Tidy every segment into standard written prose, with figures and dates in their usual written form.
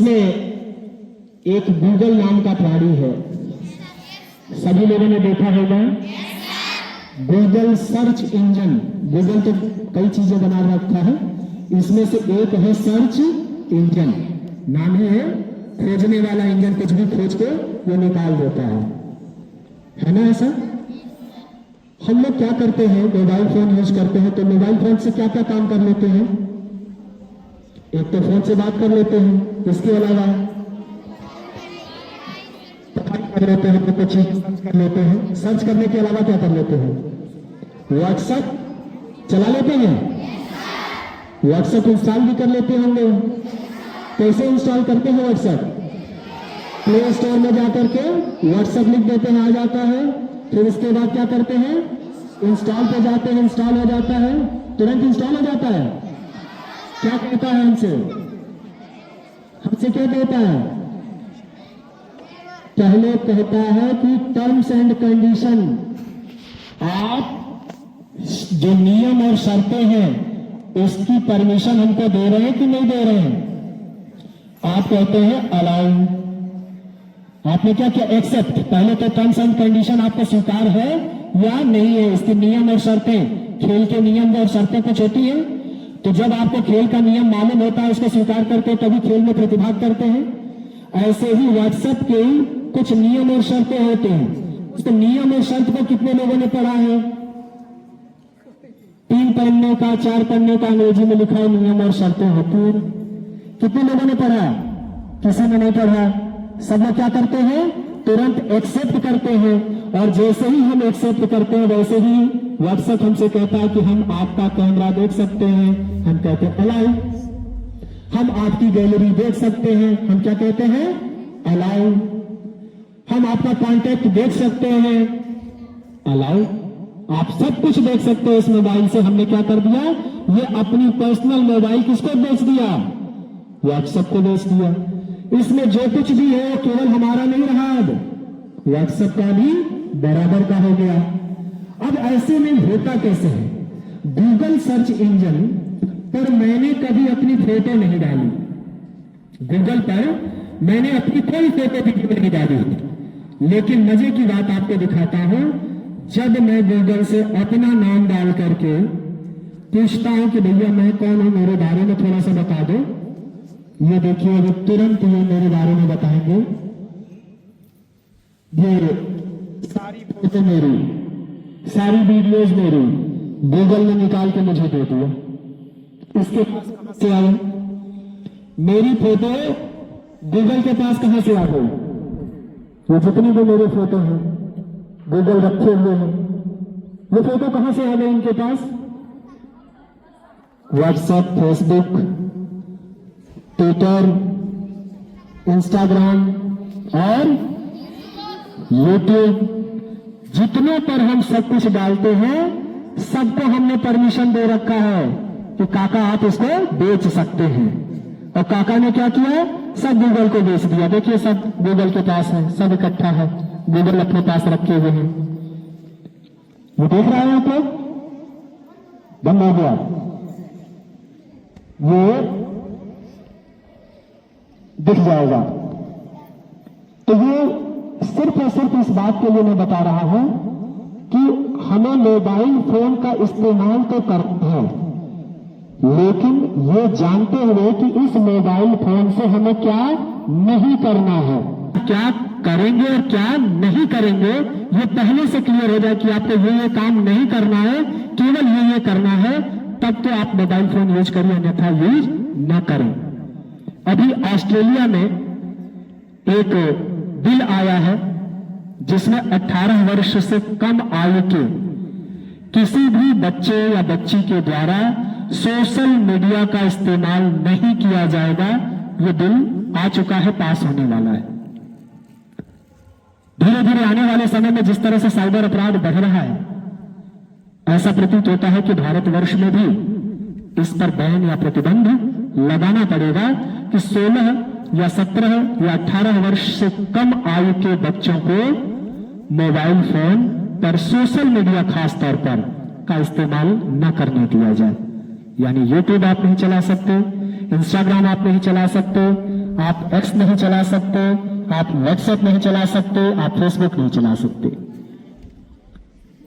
इसमें एक गूगल नाम का प्राणी है, सभी लोगों ने देखा होगा। गूगल सर्च इंजन, गूगल तो कई चीजें बना रखा है, इसमें से एक है सर्च इंजन। नाम है खोजने वाला इंजन, कुछ भी खोज के वो निकाल देता है ना ऐसा। हम लोग क्या करते हैं, मोबाइल फोन यूज करते हैं, तो मोबाइल फोन से क्या क्या काम कर लेते हैं। एक तो फोन से बात कर लेते हैं, इसके अलावा पढ़ाई कर लेते हैं, तो कुछ चीज सर्च कर लेते हैं। सर्च करने के अलावा क्या कर लेते हैं, व्हाट्सएप चला लेते हैं, व्हाट्सएप इंस्टॉल भी कर लेते होंगे। कैसे इंस्टॉल करते हैं व्हाट्सएप, प्ले स्टोर में जाकर के व्हाट्सएप लिख देते हैं, आ जाता है। फिर इसके बाद क्या करते हैं, इंस्टॉल पे जाते हैं, इंस्टॉल हो जाता है, तुरंत इंस्टॉल हो जाता है। क्या कहता है हमसे क्या कहता है, पहले कहता है कि टर्म्स एंड कंडीशन, आप जो नियम और शर्तें हैं उसकी परमिशन हमको दे रहे हैं कि नहीं दे रहे हैं। आप कहते हैं अलाउ, आपने क्या किया, एक्सेप्ट। पहले तो टर्म्स एंड कंडीशन आपको स्वीकार है या नहीं है, इसके नियम और शर्तें, खेल के नियम और शर्तें कुछ होती है। तो जब आपको खेल का नियम मालूम होता है, उसको स्वीकार करते हैं, तभी खेल में प्रतिभाग करते हैं। ऐसे ही व्हाट्सएप के कुछ नियम और शर्तें होते हैं। तो नियम और शर्त को कितने लोगों ने पढ़ा है, 3 पन्ने का 4 पन्ने का अंग्रेजी में लिखा है नियम और शर्तें होती है। कितने लोगों ने पढ़ा, किसी ने नहीं पढ़ा। सब लोग क्या करते हैं, तुरंत एक्सेप्ट करते हैं, और जैसे ही हम एक्सेप्ट करते हैं वैसे ही व्हाट्सएप हमसे कहता है कि हम आपका कैमरा देख सकते हैं, हम कहते हैं अलाउ। हम आपकी गैलरी देख सकते हैं, हम क्या कहते हैं, अलाउ। हम आपका कॉन्टैक्ट देख सकते हैं, अलाउ। आप सब कुछ देख सकते हैं इस मोबाइल से। हमने क्या कर दिया, ये अपनी पर्सनल मोबाइल किसको बेच दिया, व्हाट्सएप को बेच दिया। इसमें जो कुछ भी है केवल हमारा नहीं रहा, अब व्हाट्सएप का भी बराबर का हो गया। अब ऐसे में होता कैसे है, गूगल सर्च इंजन पर मैंने कभी अपनी फोटो नहीं डाली, गूगल पर मैंने अपनी कोई फोटो वीडियो नहीं डाली। लेकिन मजे की बात आपको दिखाता हूं, जब मैं गूगल से अपना नाम डाल करके पूछता हूं कि भैया मैं कौन हूं, मेरे बारे में थोड़ा सा बता दो, ये देखिए अभी तुरंत ये मेरे बारे में बताएंगे। ये सारी फोटो मेरी, सारी वीडियोज मेरी गूगल ने निकाल के मुझे दे दिया। इसके पास कहां से आई, मेरी फोटो गूगल के पास कहां से आ गई। ये जितनी भी मेरी फोटो है गूगल रखे हुए हैं, ये फोटो कहां से आ गई इनके पास, व्हाट्सएप, फेसबुक, ट्विटर, इंस्टाग्राम और यूट्यूब, जितने पर हम सब कुछ डालते हैं सबको हमने परमिशन दे रखा है कि काका आप इसको बेच सकते हैं। और काका ने क्या किया, सब गूगल को बेच दिया। देखिए सब गूगल के पास है, सब इकट्ठा है, गूगल अपने पास रखे हुए हैं। वो देख रहे हैं आप लोग, बंद हो गया। ये दिख जाएगा। तो ये सिर्फ और सिर्फ इस बात के लिए मैं बता रहा हूं कि हमें मोबाइल फोन का इस्तेमाल तो करना है, लेकिन ये जानते हुए कि इस मोबाइल फोन से हमें क्या नहीं करना है, क्या करेंगे और क्या नहीं करेंगे, ये पहले से क्लियर हो जाए कि आपको ये काम नहीं करना है, केवल ये करना है, तब तो आप मोबाइल फोन यूज करिए, अन्यथा यूज न करें। अभी ऑस्ट्रेलिया में एक बिल आया है जिसमें 18 वर्ष से कम आयु के किसी भी बच्चे या बच्ची के द्वारा सोशल मीडिया का इस्तेमाल नहीं किया जाएगा। ये बिल आ चुका है, पास होने वाला है। धीरे धीरे आने वाले समय में जिस तरह से साइबर अपराध बढ़ रहा है, ऐसा प्रतीत होता है कि भारतवर्ष में भी इस पर बैन या प्रतिबंध लगाना पड़ेगा कि 16 या 17 या 18 वर्ष से कम आयु के बच्चों को मोबाइल फोन पर सोशल मीडिया खास तौर पर का इस्तेमाल न करने दिया जाए। यानी यूट्यूब आप नहीं चला सकते, इंस्टाग्राम आप नहीं चला सकते, आप एक्स नहीं चला सकते, आप व्हाट्सएप नहीं चला सकते, आप फेसबुक नहीं चला सकते।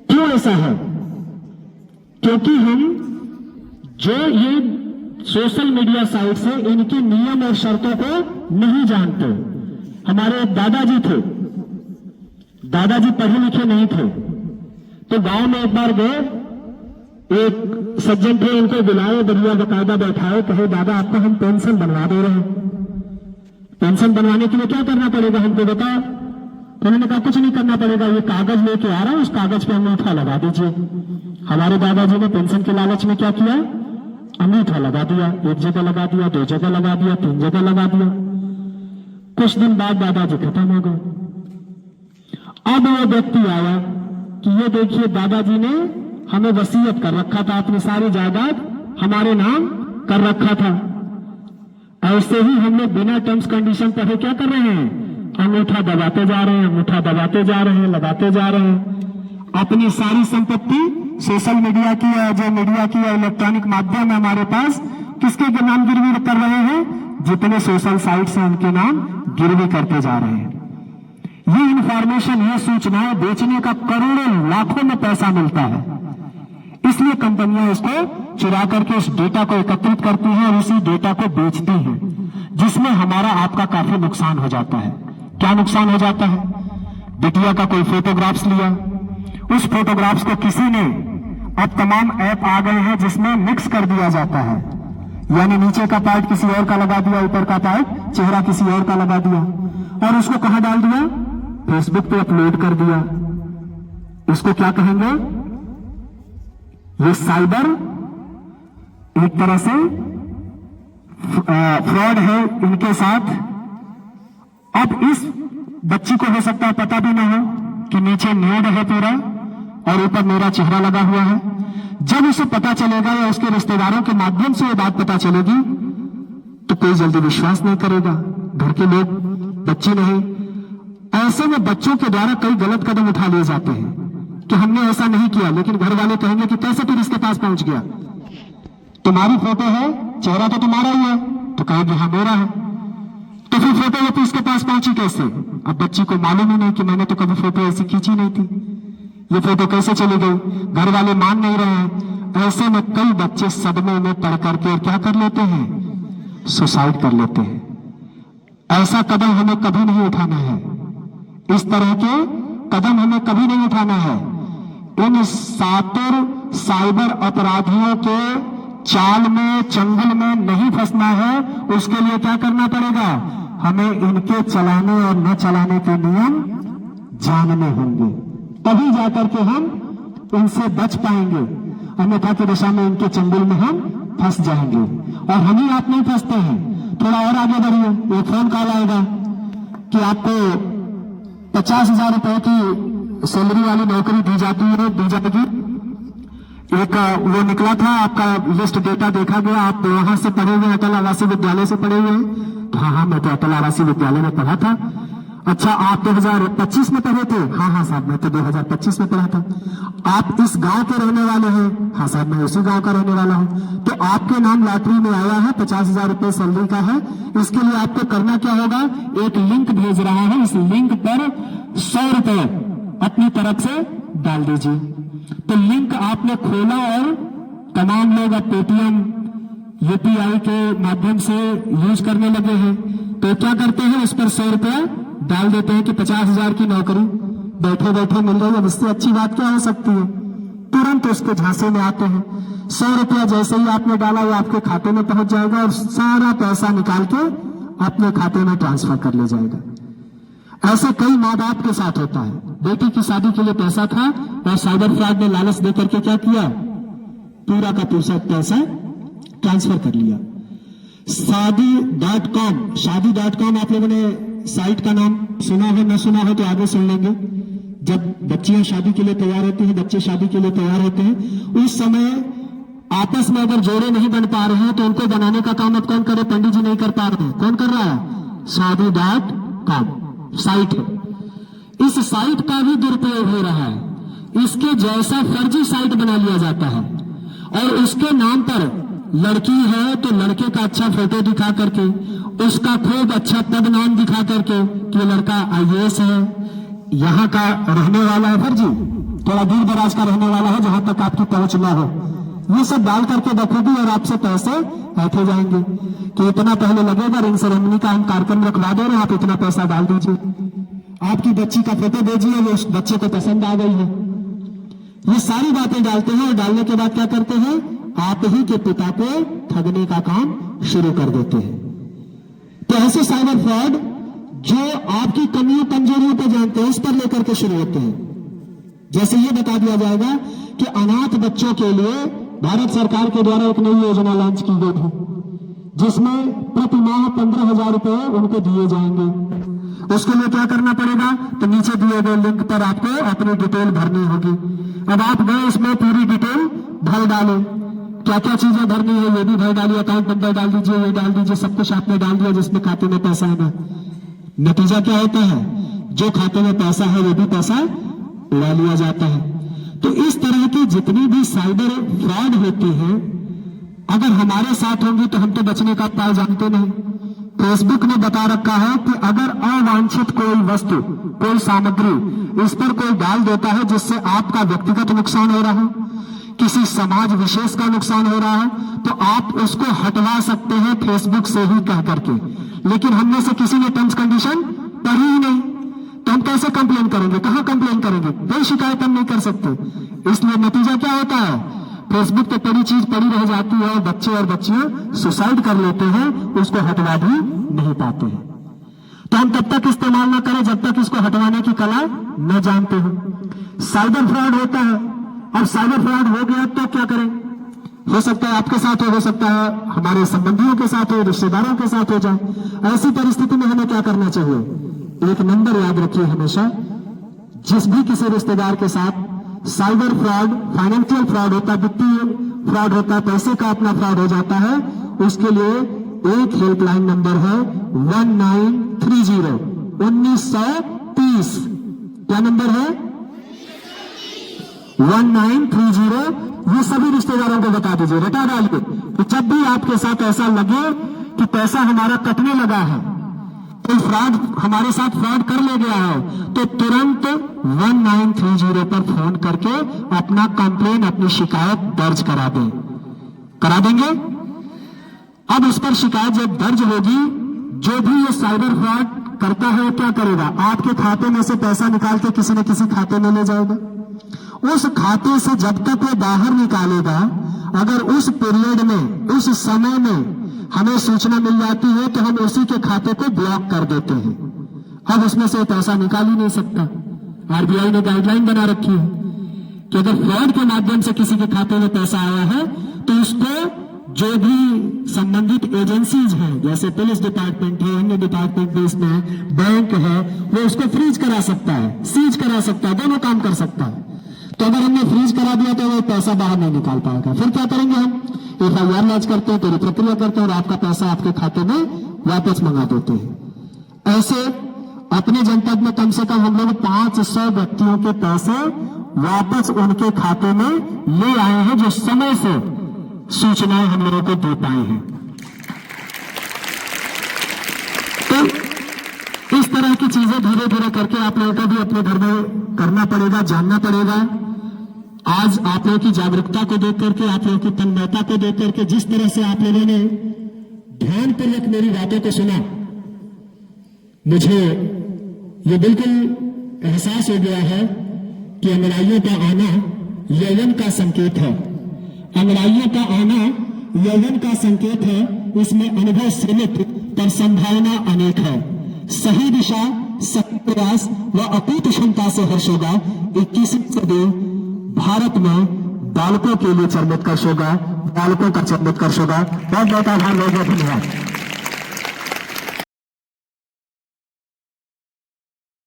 क्यों ऐसा है? क्योंकि हम जो ये सोशल मीडिया साइट से इनके नियम और शर्तों को नहीं जानते। हमारे दादाजी थे, दादाजी पढ़े लिखे नहीं थे, तो गांव में एक बार गए, एक सज्जन थे, उनको बुलाए, बढ़िया बकायदा बैठाए, कहे दादा आपको हम पेंशन बनवा दे रहे हैं, पेंशन बनवाने के लिए क्या करना पड़ेगा हमको बताओ। तो उन्होंने कहा कुछ नहीं करना पड़ेगा, ये कागज लेके आ रहा है, उस कागज पे अंगूठा लगा दीजिए। हमारे दादाजी ने पेंशन के लालच में क्या किया, अंगूठा लगा दिया, एक जगह लगा दिया, 2 जगह लगा दिया, 3 जगह लगा दिया। कुछ दिन बाद दादाजी खत्म हो गए। अब वो व्यक्ति आया कि ये देखिए दादाजी ने हमें वसीयत कर रखा था, अपनी सारी जायदाद हमारे नाम कर रखा था, ऐसे ही हमने बिना टर्म्स कंडीशन पढ़े क्या कर रहे हैं, अंगूठा दबाते जा रहे हैं, अंगूठा दबाते जा रहे हैं, लगाते जा रहे हैं। अपनी सारी संपत्ति सोशल मीडिया की है, जो मीडिया की है, इलेक्ट्रॉनिक माध्यम है हमारे पास, किसके नाम गिरवी कर रहे हैं, जितने सोशल साइट्स हैं उनके नाम गिरवी करते जा रहे हैं। ये इंफॉर्मेशन, ये सूचनाएं बेचने का करोड़ों लाखों में पैसा मिलता है, इसलिए कंपनियां इसको चुरा करके उस डेटा को एकत्रित करती हैं और उसी डेटा को बेचती हैं, जिसमें हमारा आपका काफी नुकसान हो जाता है। क्या नुकसान हो जाता है? बिटिया का कोई फोटोग्राफ्स लिया, उस फोटोग्राफ्स को किसी ने, अब तमाम ऐप आ गए हैं जिसमें मिक्स कर दिया जाता है, यानी नीचे का पार्ट किसी और का लगा दिया, ऊपर का पार्ट चेहरा किसी और का लगा दिया, और उसको कहां डाल दिया, फेसबुक पे अपलोड कर दिया। इसको क्या कहेंगे, ये साइबर एक तरह से फ्रॉड है इनके साथ। अब इस बच्ची को हो सकता है पता भी ना हो कि नीचे न्यूड है पूरा और ऊपर मेरा चेहरा लगा हुआ है। जब उसे पता चलेगा या उसके रिश्तेदारों के माध्यम से ये बात पता चलेगी तो कोई जल्दी विश्वास नहीं करेगा, घर के लोग, बच्ची नहीं। ऐसे में बच्चों के द्वारा कई गलत कदम उठा लिए जाते हैं कि हमने ऐसा नहीं किया, लेकिन घर वाले कहेंगे कि कैसे फिर इसके पास पहुंच गया, तुम्हारी फोटो है, चेहरा तो तुम्हारा ही है, तो कहेंगे हाँ मेरा है, तो फिर फोटो वो इसके पास पहुंची कैसे? अब बच्ची को मालूम ही नहीं कि मैंने तो कभी फोटो ऐसी खींची नहीं थी, ये फोटो कैसे चली गई, घर वाले मान नहीं रहे हैं। ऐसे में कई बच्चे सदमे में पड़ करके क्या कर लेते हैं, सुसाइड कर लेते हैं। ऐसा कदम हमें कभी नहीं उठाना है, इस तरह के कदम हमें कभी नहीं उठाना है। इन सातिर साइबर अपराधियों के चाल में, चंगुल में नहीं फंसना है। उसके लिए क्या करना पड़ेगा, हमें इनके चलाने और न चलाने के नियम जानने होंगे, तभी जाकर के हम इनसे बच पाएंगे। अन्यथा की दशा में इनके चंगुल में हम फंस जाएंगे। और हम ही आप नहीं फंसते हैं, थोड़ा और आगे बढ़िए, एक फोन कॉल आएगा कि आपको 50,000 रुपए की सैलरी वाली नौकरी दी जाएगी। एक वो निकला था, आपका लिस्ट डेटा देखा गया, आप वहां से पढ़े हुए, अटल आवासीय विद्यालय से पढ़े हुए हैं? तो हाँ, मैं तो अटल आवासीय विद्यालय में पढ़ा था। अच्छा, आप 2025 में पढ़े थे? हाँ साहब, मैं तो 2025 में पढ़ा था। आप इस गांव के रहने वाले हैं? हाँ साहब, मैं उसी गांव का रहने वाला हूँ। तो आपके नाम लॉटरी में आया है, 50,000 रुपए सैलरी का है। इसके लिए आपको करना क्या होगा, एक लिंक भेज रहा है, इस लिंक पर 100 रुपए अपनी तरफ से डाल दीजिए। तो लिंक आपने खोला और तमाम लोग अब पेटीएम, यूपीआई के माध्यम से यूज करने लगे हैं। तो क्या करते हैं, उस पर 100 रुपया डाल देते हैं कि 50,000 की नौकरी बैठे बैठे मिल रही है। इससे अच्छी बात क्या हो सकती है, तुरंत उसके झांसे में आते हैं। 100 रुपया जैसे ही आपने डाला वो आपके खाते में पहुंच जाएगा और सारा पैसा निकाल के अपने खाते में ट्रांसफर कर ले जाएगा। ऐसे कई माँ बाप के साथ होता है, बेटी की शादी के लिए पैसा था और साइबर फ्रॉड ने लालच देकर के क्या किया, पूरा का पूरा पैसा ट्रांसफर कर लिया। शादी.com आप लोगों ने साइट का नाम सुना हो, न सुना हो तो आगे सुन लेंगे। जब बच्चियां शादी के लिए तैयार होती हैं, बच्चे शादी के लिए तैयार होते हैं, उस समय आपस में अगर जोड़े नहीं बन पा रहे हैं तो उनको बनाने का काम अब कौन करे, पंडित जी नहीं कर पा रहे हैं, कौन कर रहा है, शादी.com साइट है। इस साइट का भी दुरुपयोग हो रहा है, इसके जैसा फर्जी साइट बना लिया जाता है और उसके नाम पर लड़की है तो लड़के का अच्छा फोटो दिखा करके उसका खूब अच्छा पद नाम दिखा करके कि लड़का IAS है, यहाँ का रहने वाला है, फर्जी थोड़ा दूर दराज का रहने वाला है जहां तक आपकी पहुंच ना हो, ये सब डाल करके रखोगी और आपसे पैसे ऐंठे जाएंगे कि इतना पहले लगेगा, रिंग सेरेमनी का हम कार्यक्रम रखवा दे रहे हैं, आप इतना पैसा डाल दीजिए, आपकी बच्ची का फोटो भेजिए, वो उस बच्चे को पसंद आ गई है। ये सारी बातें डालते हैं और डालने के बाद क्या करते हैं, आप ही के पिता को ठगने का काम शुरू कर देते हैं। तो ऐसे साइबर फ्रॉड जो आपकी कमियों कमजोरियों पर जानते हैं, उस पर लेकर के शुरू होते हैं। जैसे ये बता दिया जाएगा कि अनाथ बच्चों के लिए भारत सरकार के द्वारा एक नई योजना लॉन्च की गई है, जिसमें प्रति माह 15,000 रुपए उनको दिए जाएंगे। उसके लिए क्या करना पड़ेगा, तो नीचे दिए गए लिंक पर आपको अपनी डिटेल भरनी होगी। अब आप गए इसमें पूरी डिटेल भर डालें, क्या क्या चीजें भरनी है ये भी भर डालिए, अकाउंट नंबर डाल दीजिए, ये डाल दीजिए, सब कुछ आपने डाल दिया जिसमें खाते में पैसा है ना। नतीजा क्या होता है, जो खाते में पैसा है वो भी पैसा उड़ा लिया जाता है। तो इस तरह की जितनी भी साइबर फ्रॉड होती है, अगर हमारे साथ होंगी तो हम तो बचने का उपाय जानते नहीं। फेसबुक ने बता रखा है कि अगर अवांछित कोई वस्तु, कोई सामग्री इस पर कोई डाल देता है जिससे आपका व्यक्तिगत नुकसान हो रहा है, किसी समाज विशेष का नुकसान हो रहा है, तो आप उसको हटवा सकते हैं फेसबुक से ही कह करके। लेकिन हमने से किसी ने टर्म्स कंडीशन पढ़ी ही नहीं, तो हम कैसे कंप्लेन करेंगे, कहां कंप्लेन करेंगे, कोई शिकायत हम नहीं कर सकते। इसलिए नतीजा क्या होता है, फेसबुक पे पड़ी चीज पड़ी रह जाती है और बच्चे और बच्चियां सुसाइड कर लेते हैं, उसको हटवा भी नहीं पाते हैं। तो हम तब तक इस्तेमाल ना करें जब तक इसको हटवाने की कला न जानते हो। साइबर फ्रॉड होता है, अब साइबर फ्रॉड हो गया तो क्या करें, हो सकता है आपके साथ हो सकता है हमारे संबंधियों के साथ हो, रिश्तेदारों के साथ हो जाए। ऐसी परिस्थिति में हमें क्या करना चाहिए, एक नंबर याद रखिए हमेशा, जिस भी किसी रिश्तेदार के साथ साइबर फ्रॉड, फाइनेंशियल फ्रॉड होता है, वित्तीय फ्रॉड होता है, पैसे का अपना फ्रॉड हो जाता है, उसके लिए एक हेल्पलाइन नंबर है 1930 1930। क्या नंबर है, 1930। ये सभी रिश्तेदारों को बता दीजिए, रटा डालिए कि जब भी आपके साथ ऐसा लगे कि पैसा हमारा कटने लगा है, कोई फ्रॉड हमारे साथ फ्रॉड कर ले गया है, तो तुरंत 1930 पर फोन करके अपना कंप्लेन, अपनी शिकायत दर्ज करा देंगे। अब उस पर शिकायत जब दर्ज होगी, जो भी ये साइबर फ्रॉड करता है क्या करेगा, आपके खाते में से पैसा निकाल के किसी न किसी खाते में ले जाएगा। उस खाते से जब तक वो बाहर निकालेगा, अगर उस पीरियड में, उस समय में हमें सूचना मिल जाती है तो हम उसी के खाते को ब्लॉक कर देते हैं। अब उसमें से पैसा निकाल ही नहीं सकता। RBI ने गाइडलाइन बना रखी है कि अगर फ्रॉड के माध्यम से किसी के खाते में पैसा आया है तो उसको जो भी संबंधित एजेंसीज हैं, जैसे पुलिस डिपार्टमेंट है, अन्य डिपार्टमेंट भी इसमें, बैंक है, वो उसको फ्रीज करा सकता है, सीज करा सकता है, दोनों काम कर सकता है। तो अगर हमने फ्रीज करा दिया तो वो पैसा बाहर नहीं निकाल पाएगा। फिर क्या करेंगे, हम FIR लॉन्च करते हैं, पूरी प्रक्रिया करते हैं और आपका पैसा आपके खाते में वापस मंगा देते हैं। ऐसे अपने जनपद में कम से कम हम लोग 500 व्यक्तियों के पैसे वापस उनके खाते में ले आए हैं, जो समय से सूचनाएं हम लोगों को दे पाए हैं। तो इस तरह की चीजें धीरे धीरे करके आप लोगों को भी अपने घर में करना पड़ेगा, जानना पड़ेगा। आज आप लोगों की जागरूकता को देख करके, आप लोगों की तन्मयता को देख करके, जिस तरह से आप लोगों ने ध्यानपूर्वक मेरी बातों को सुना, मुझे ये बिल्कुल एहसास हो गया है कि अंगड़ाइयों का आना यौवन का संकेत है। अंगड़ाइयों का आना यौवन का संकेत है। इसमें अनुभव सीमित पर संभावना अनेक है। सही दिशा, सही प्रयास व अकूत क्षमता से हर्ष होगा। 21वीं सदी भारत में बालकों के लिए चरमोत्कर्ष होगा, बालकों का चरमोत्कर्ष होगा। बहुत बहुत आभार, बहुत बहुत धन्यवाद।